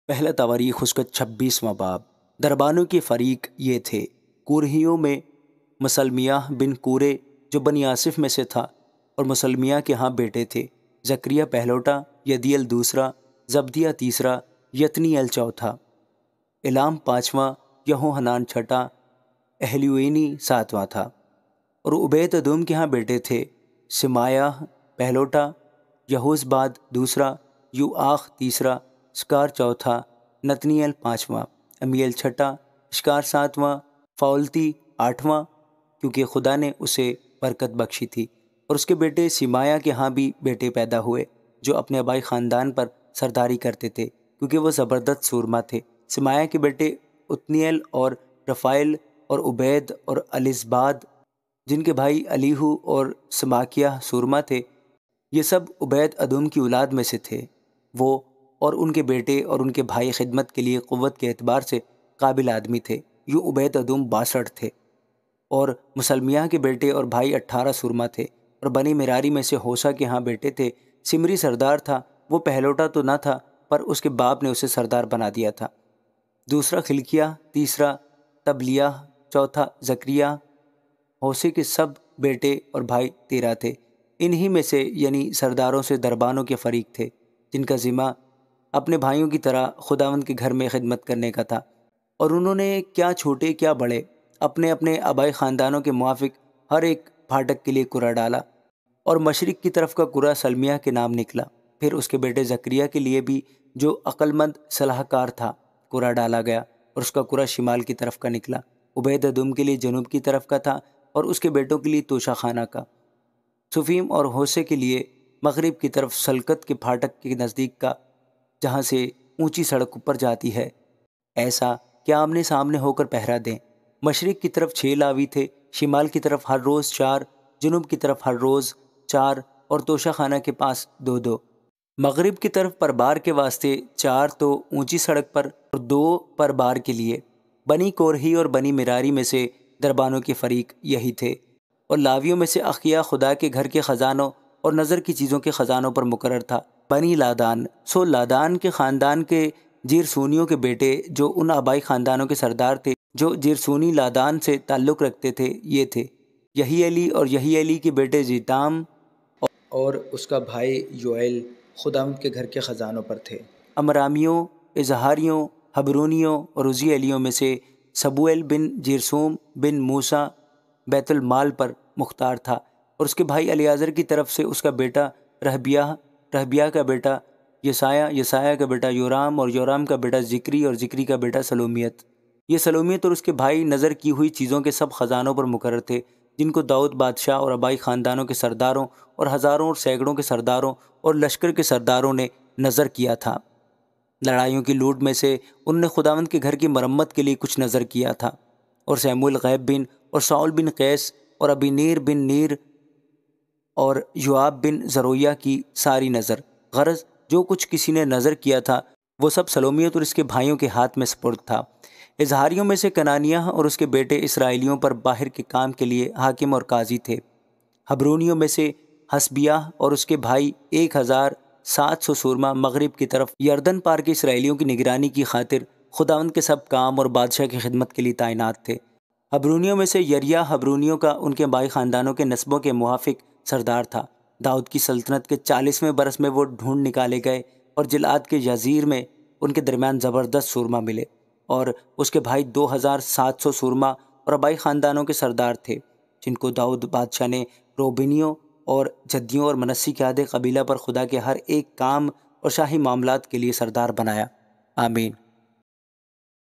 پہلا تواریخ اس کا 26واں باب۔ دربانوں کے فریق یہ تھے: کورہیوں میں مسلمیہ بن کورے جو بنی آصف میں سے تھا اور مسلمیہ کے ہاں بیٹے تھے، زکریہ پہلوٹا، یدیل دوسرا، زبدیہ تیسرا، یتنیل چوتھا، الام پانچواں، یہوحنان چھٹا، اہلیوینی ساتواں تھا۔ اور عبید ادوم کے ہاں بیٹے تھے: سمایہ پہلوٹا، یہوزباد دوسرا، یوآخ تیسرا، اسکار چوتھا، نتنیل پانچواں، امیل چھٹا، اشکار ساتواں، فاولتی آٹھواں، کیونکہ خدا نے اسے برکت بخشی تھی۔ اور اس کے بیٹے سمایہ کے ہاں بھی بیٹے پیدا ہوئے جو اپنے آبائی خاندان پر سرداری کرتے تھے، کیونکہ وہ زبردست سورما تھے۔ سمایہ کے بیٹے اتنیل اور رفائل اور عبید اور الزباد، جن کے بھائی الیہو اور سماکیہ سورما تھے، یہ سب عبید ادوم کی اولاد میں سے تھے۔ وہ اور ان کے بیٹے اور ان کے بھائی خدمت کے لیے قوت کے اعتبار سے قابل آدمی تھے۔ یوں عبید ادوم 62 تھے۔ اور مسلمیہ کے بیٹے اور بھائی 18 سورما تھے۔ اور بنی مراری میں سے ہوسا کے ہاں بیٹے تھے: سمری سردار تھا، وہ پہلوٹا تو نہ تھا پر اس کے باپ نے اسے سردار بنا دیا تھا۔ دوسرا خلقیہ، تیسرا تبلیہ، چوتھا زکریہ۔ ہوسے کے سب بیٹے اور بھائی 13 تھے۔ انہی میں سے یعنی سرداروں سے دربانوں کے فریق تھے، جن کا ذمہ اپنے بھائیوں کی طرح خداوند کے گھر میں خدمت کرنے کا تھا۔ اور انہوں نے کیا چھوٹے کیا بڑے اپنے اپنے آبائی خاندانوں کے موافق ہر ایک پھاٹک کے لیے کرہ ڈالا۔ اور مشرق کی طرف کا کرہ سلمیہ کے نام نکلا۔ پھر اس کے بیٹے زکریہ کے لیے بھی، جو عقل مند صلاح کار تھا، کرہ ڈالا گیا اور اس کا کرہ شمال کی طرف کا نکلا۔ عبید ادوم کے لیے جنوب کی طرف کا تھا اور اس کے بیٹوں کے لیے توشہ خانہ کا۔ سفیم اور ہوسے کے لیے مغرب کی طرف سلکت کے پھاٹک کے نزدیک کا، جہاں سے اونچی سڑک اوپر جاتی ہے، ایسا کہ آمنے سامنے ہو کر پہرا دیں۔ مشرق کی طرف 6 لاوی تھے، شمال کی طرف ہر روز 4، جنوب کی طرف ہر روز 4، اور توشہ خانہ کے پاس 2 مغرب کی طرف پر بار کے واسطے 4 تو اونچی سڑک پر اور 2 پر بار کے لیے۔ بنی کورہی اور بنی مراری میں سے دربانوں کے فریق یہی تھے۔ اور لاویوں میں سے اخیا خدا کے گھر کے خزانوں اور نظر کی چیزوں کے خزانوں پر مقرر تھا۔ بنی لادان، سو لادان کے خاندان کے جیرسونیوں کے بیٹے جو ان آبائی خاندانوں کے سردار تھے جو جیرسونی لادان سے تعلق رکھتے تھے، یہ تھے: یہی علی اور یہی علی کے بیٹے زیتام اور اس کا بھائی یوئیل خداوند کے گھر کے خزانوں پر تھے۔ امرامیوں، اظہاریوں، حبرونیوں اور عزی علیوں میں سے سبویل بن جیرسوم بن موسیٰ بیت المال پر مختار تھا۔ اور اس کے بھائی الیعزر کی طرف سے اس کا بیٹا رہبیہ کا بیٹا یسایہ کا بیٹا یورام، اور یورام کا بیٹا ذکری، اور ذکری کا بیٹا سلومیت۔ یہ سلومیت اور اس کے بھائی نظر کی ہوئی چیزوں کے سب خزانوں پر مقرر تھے، جن کو داؤد بادشاہ اور آبائی خاندانوں کے سرداروں اور ہزاروں اور سینکڑوں کے سرداروں اور لشکر کے سرداروں نے نظر کیا تھا۔ لڑائیوں کی لوٹ میں سے ان نے خداوند کے گھر کی مرمت کے لیے کچھ نظر کیا تھا۔ اور سیموئیل غیب بن اور ساؤل بن قیس اور ابینیر بن نیر اور یوآب بن زرویہ کی ساری نظر، غرض جو کچھ کسی نے نظر کیا تھا وہ سب سلومیت اور اس کے بھائیوں کے ہاتھ میں سپرد تھا۔ اظہاریوں میں سے کنانیہ اور اس کے بیٹے اسرائیلیوں پر باہر کے کام کے لیے حاکم اور قاضی تھے۔ حبرونیوں میں سے حسبیہ اور اس کے بھائی 1700 سورما مغرب کی طرف یردن پار کے اسرائیلیوں کی نگرانی کی خاطر خداوند کے سب کام اور بادشاہ کی خدمت کے لیے تعینات تھے۔ حبرونیوں میں سے یریہ حبرونیوں کا ان کے بائی خاندانوں کے نسبوں کے موافق سردار تھا۔ داؤد کی سلطنت کے 40ویں برس میں وہ ڈھونڈ نکالے گئے اور جلعاد کے یزیر میں ان کے درمیان زبردست سورما ملے۔ اور اس کے بھائی 2700 سورما اور آبائی خاندانوں کے سردار تھے، جن کو داؤد بادشاہ نے روبینیوں اور جدیوں اور منسی کے آدھے قبیلہ پر خدا کے ہر ایک کام اور شاہی معاملات کے لیے سردار بنایا۔ آمین۔